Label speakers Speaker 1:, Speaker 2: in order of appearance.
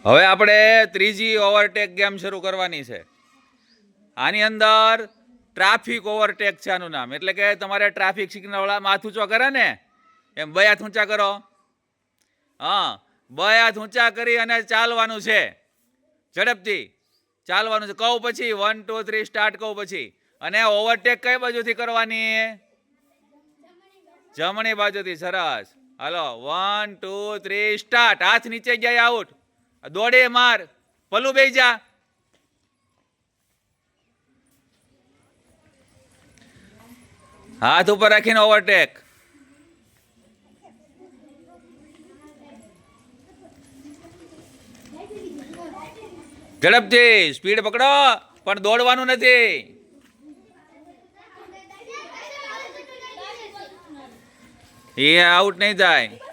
Speaker 1: હવે આપણે ત્રીજી ઓવરટેક ગેમ શરૂ કરવાની છે. આની અંદર ટ્રાફિક ઓવરટેક છે આનું નામ. એટલે કે તમારે ટ્રાફિક સિગ્નલવાળા હાથ ઊંચો કરે ને એમ 2 હાથ ઊંચા કરો. હા, 2 હાથ ઊંચા કરી અને ચાલવાનું છે. ઝડપથી ચાલવાનું છે. કહું પછી 1 2 3 સ્ટાર્ટ કહું પછી. અને ઓવરટેક કઈ બાજુથી કરવાની? જમણી બાજુથી. સરસ. હાલો 1 2 3 સ્ટાર્ટ. હાથ નીચે ગયા આઉટ. દોડે માર. પલ્લુ બેસી જા. હાથ ઉપર રાખીને ઓવરટેક. ઝડપથી સ્પીડ પકડો, પણ દોડવાનું નથી. એ આઉટ નહીં થાય.